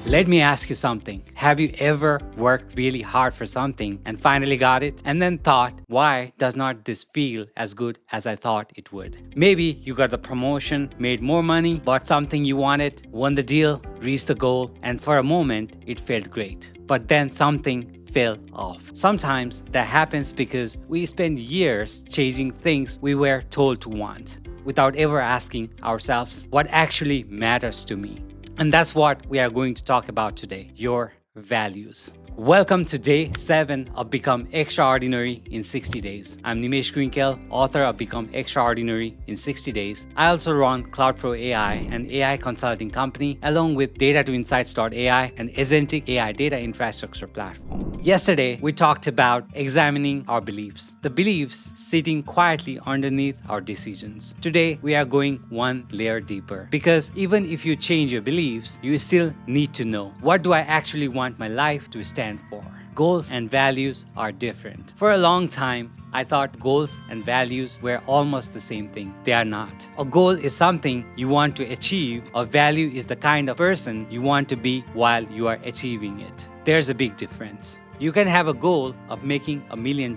Let me ask you something. Have you ever worked really hard for something and finally got it and then thought, why does not this feel as good as I thought it would? Maybe you got the promotion, made more money, bought something you wanted, won the deal, reached the goal, and for a moment it felt great. But then something fell off. Sometimes that happens because we spend years chasing things we were told to want without ever asking ourselves what actually matters to me. And that's what we are going to talk about today, your values. Welcome to day 7 of Become Extraordinary in 60 Days. I'm Nimesh Krinkel, author of Become Extraordinary in 60 Days. I also run CloudPro AI, an AI consulting company, along with Data2Insights.ai, an agentic AI data infrastructure platform. Yesterday, we talked about examining our beliefs, the beliefs sitting quietly underneath our decisions. Today, we are going one layer deeper, because even if you change your beliefs, you still need to know, what do I actually want my life to stand for? Goals and values are different. For a long time, I thought goals and values were almost the same thing. They are not. A goal is something you want to achieve. A value is the kind of person you want to be while you are achieving it. There's a big difference. You can have a goal of making $1 million,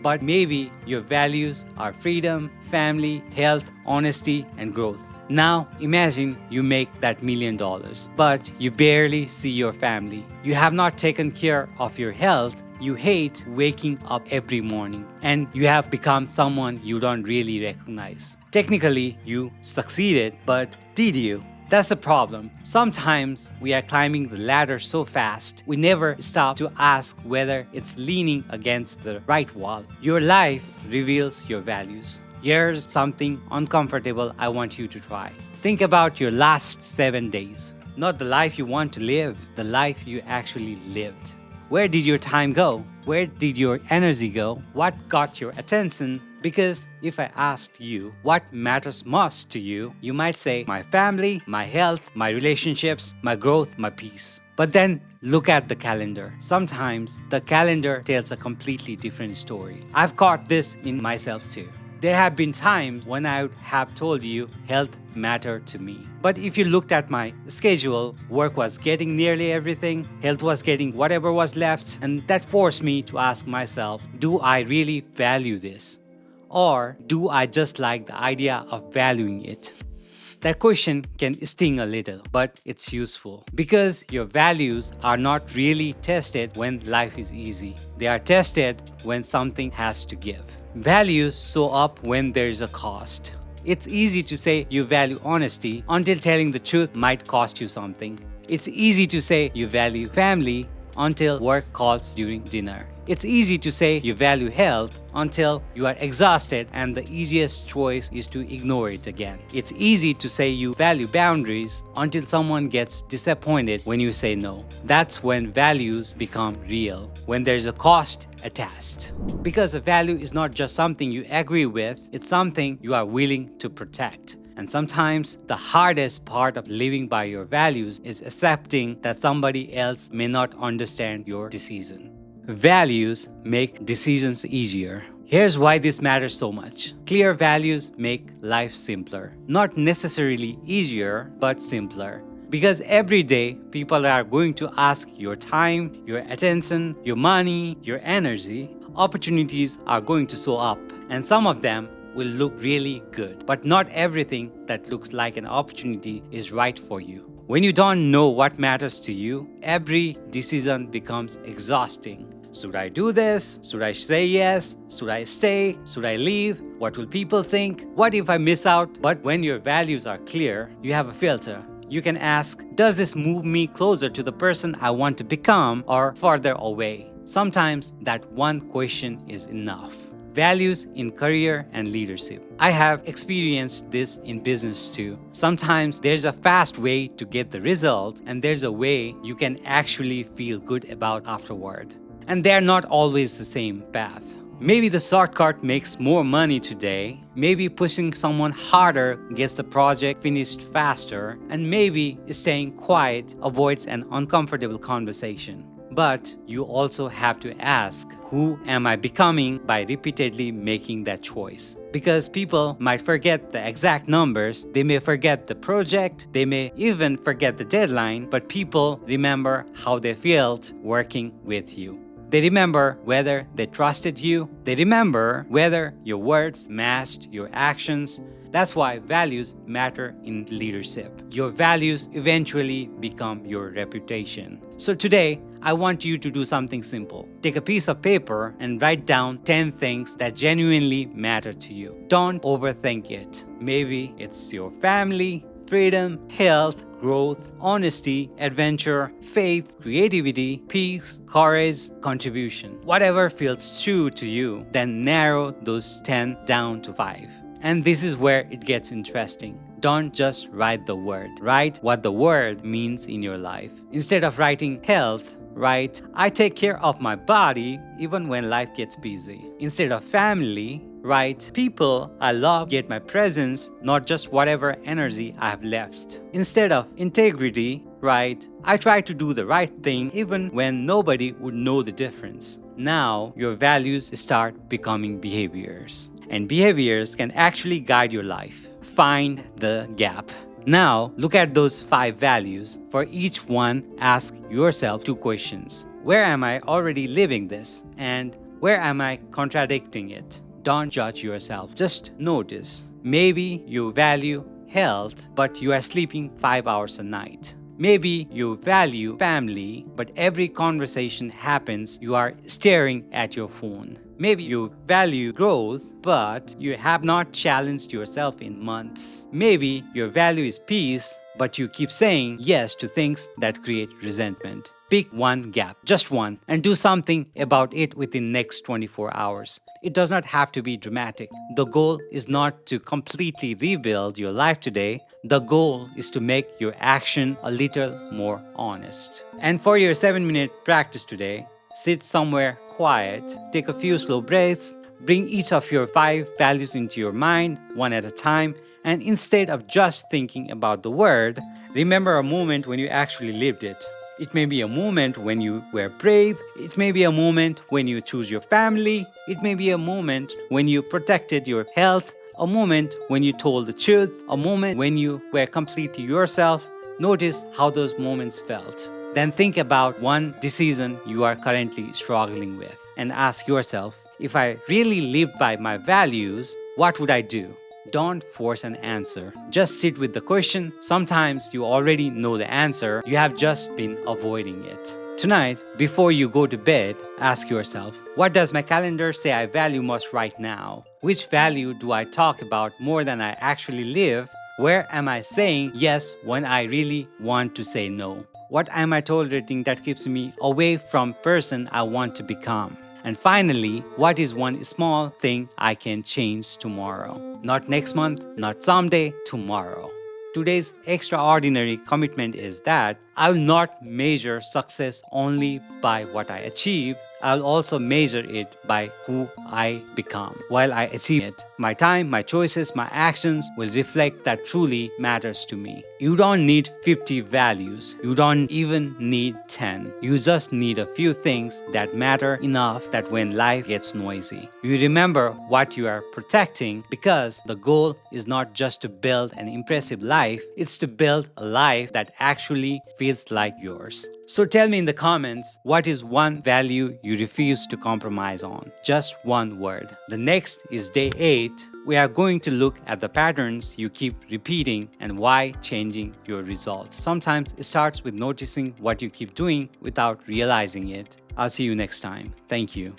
but maybe your values are freedom, family, health, honesty, and growth. Now, imagine you make that $1 million, but you barely see your family. You have not taken care of your health. You hate waking up every morning, and you have become someone you don't really recognize. Technically, you succeeded, but did you? That's the problem. Sometimes we are climbing the ladder so fast, we never stop to ask whether it's leaning against the right wall. Your life reveals your values. Here's something uncomfortable I want you to try. Think about your last 7 days. Not the life you want to live, the life you actually lived. Where did your time go? Where did your energy go? What got your attention? Because if I asked you what matters most to you, you might say, my family, my health, my relationships, my growth, my peace. But then look at the calendar. Sometimes the calendar tells a completely different story. I've caught this in myself too. There have been times when I would have told you health mattered to me. But if you looked at my schedule, work was getting nearly everything, health was getting whatever was left, and that forced me to ask myself, do I really value this? Or do I just like the idea of valuing it? That question can sting a little, but it's useful because your values are not really tested when life is easy. They are tested when something has to give. Values show up when there's a cost. It's easy to say you value honesty until telling the truth might cost you something. It's easy to say you value family until work calls during dinner. It's easy to say you value health until you are exhausted and the easiest choice is to ignore it again. It's easy to say you value boundaries until someone gets disappointed when you say no. That's when values become real, when there's a cost attached. Because a value is not just something you agree with, it's something you are willing to protect. And sometimes the hardest part of living by your values is accepting that somebody else may not understand your decision. Values make decisions easier. Here's why this matters so much. Clear values make life simpler. Not necessarily easier, but simpler. Because every day, people are going to ask your time, your attention, your money, your energy. Opportunities are going to show up, and some of them will look really good. But not everything that looks like an opportunity is right for you. When you don't know what matters to you, every decision becomes exhausting. Should I do this? Should I say yes? Should I stay? Should I leave? What will people think? What if I miss out? But when your values are clear, you have a filter. You can ask, does this move me closer to the person I want to become or farther away? Sometimes that one question is enough. Values in career and leadership. I have experienced this in business too. Sometimes there's a fast way to get the result, and there's a way you can actually feel good about afterward. And they're not always the same path. Maybe the shortcut makes more money today, maybe pushing someone harder gets the project finished faster, and maybe staying quiet avoids an uncomfortable conversation. But you also have to ask, who am I becoming by repeatedly making that choice? Because people might forget the exact numbers, they may forget the project, they may even forget the deadline, but people remember how they felt working with you. They remember whether they trusted you. They remember whether your words matched your actions. That's why values matter in leadership. Your values eventually become your reputation. So today, I want you to do something simple. Take a piece of paper and write down 10 things that genuinely matter to you. Don't overthink it. Maybe it's your family, freedom, health, growth, honesty, adventure, faith, creativity, peace, courage, contribution. Whatever feels true to you, then narrow those 10 down to 5. And this is where it gets interesting. Don't just write the word. Write what the word means in your life. Instead of writing health, write, I take care of my body even when life gets busy. Instead of family, write, people I love get my presence, not just whatever energy I have left. Instead of integrity, write, I try to do the right thing even when nobody would know the difference. Now your values start becoming behaviors. And behaviors can actually guide your life. Find the gap. Now, look at those 5 values. For each one, ask yourself 2 questions. Where am I already living this? And where am I contradicting it? Don't judge yourself. Just notice. Maybe you value health, but you are sleeping 5 hours a night. Maybe you value family, but every conversation happens, you are staring at your phone. Maybe you value growth, but you have not challenged yourself in months. Maybe your value is peace, but you keep saying yes to things that create resentment. Pick one gap, just one, and do something about it within next 24 hours. It does not have to be dramatic. The goal is not to completely rebuild your life today. The goal is to make your action a little more honest. And for your 7-minute practice today, sit somewhere quiet, take a few slow breaths, bring each of your 5 values into your mind, one at a time, and instead of just thinking about the word, remember a moment when you actually lived it. It may be a moment when you were brave. It may be a moment when you choose your family. It may be a moment when you protected your health. A moment when you told the truth. A moment when you were completely yourself. Notice how those moments felt. Then think about one decision you are currently struggling with and ask yourself, if I really lived by my values, what would I do? Don't force an answer. Just sit with the question. Sometimes you already know the answer. You have just been avoiding it. Tonight, before you go to bed, ask yourself, what does my calendar say I value most right now? Which value do I talk about more than I actually live? Where am I saying yes when I really want to say no? What am I tolerating that keeps me away from person I want to become? And finally, what is one small thing I can change tomorrow? Not next month, not someday, tomorrow. Today's extraordinary commitment is that I will not measure success only by what I achieve. I'll also measure it by who I become. While I achieve it, my time, my choices, my actions will reflect that truly matters to me. You don't need 50 values. You don't even need 10. You just need a few things that matter enough that when life gets noisy, you remember what you are protecting, because the goal is not just to build an impressive life, it's to build a life that actually feels like yours. So tell me in the comments, what is one value you refuse to compromise on? Just one word. The next is day 8. We are going to look at the patterns you keep repeating and why changing your results. Sometimes it starts with noticing what you keep doing without realizing it. I'll see you next time. Thank you.